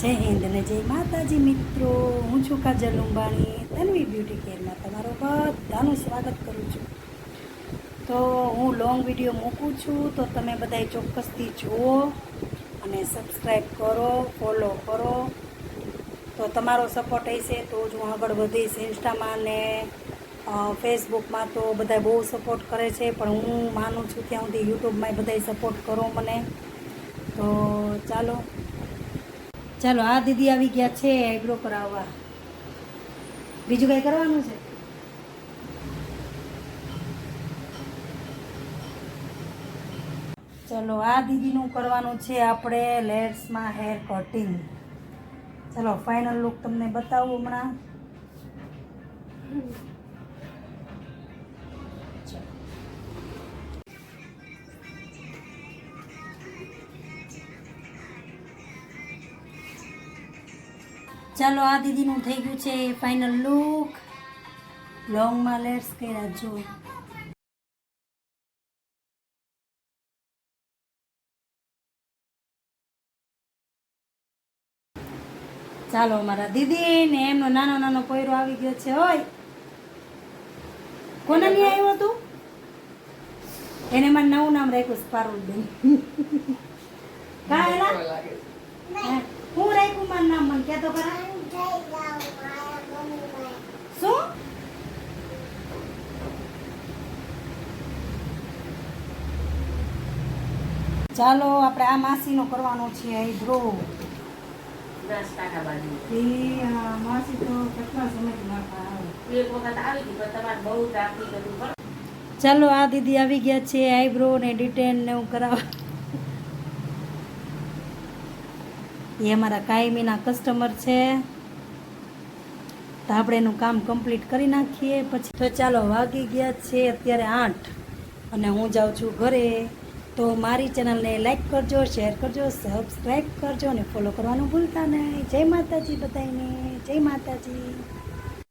જય હિન્દ અને જય માતાજી મિત્રો, હું છું કાજલ લુંબાણી, તન્વી બ્યુટી કેરમાં તમારું બધાનું સ્વાગત કરું છું. તો હું લોંગ વિડીયો મૂકું છું, તો તમે બધાય ચોક્કસથી જુઓ અને સબસ્ક્રાઈબ કરો, ફોલો કરો. તો તમારો સપોર્ટ હશે તો જ હું આગળ વધીશ. ઇન્સ્ટામાં ને ફેસબુકમાં તો બધા બહુ સપોર્ટ કરે છે, પણ હું માનું છું ત્યાં સુધી યુટ્યુબમાં બધાય સપોર્ટ કરો મને. તો ચાલો આ દીદી આવી ગયા છે આઈબ્રો કરાવવા. બીજું કંઈ કરવાનું છે? ચલો આ દીદીનું કરવાનું છે આપણે લેટ્સમાં હેર કટિંગ. ચલો ફાઇનલ લુક તમને બતાવું હમણાં. ચાલો આ દીદીનું થઈ ગયું છે ફાઇનલ લુક. લોંગમાં લેટ્સ કર્યા જો. ચાલો મારા દીદી ને એમનો નાનો પોયરો આવી ગયો છે. હોય કોને નહીં આવ્યો તું? એને મને નવું નામ રાખ્યું છે પારુલબેન. કા એલા હું રાખ્યું મારું નામ મને કહેતો ખરા. શું? ચાલો આપણે આ માસીનો કરવાનો છે આઈબ્રો. માસી તો કેટલા સમય. ચાલો આ દીદી આવી ગયા છે આઈબ્રો ને ડિટેન ને હું કરાવવા. એ અમારા કાયમીના કસ્ટમર છે, તો આપણે એનું કામ કમ્પ્લીટ કરી નાખીએ પછી. તો ચાલો વાગી ગયા છે અત્યારે 8 અને હું જાઉં છું ઘરે. તો મારી ચેનલને લાઈક કરજો, શેર કરજો, સબસ્ક્રાઈબ કરજો અને ફોલો કરવાનું ભૂલતા નહીં. જય માતાજી બધાને, જય માતાજી.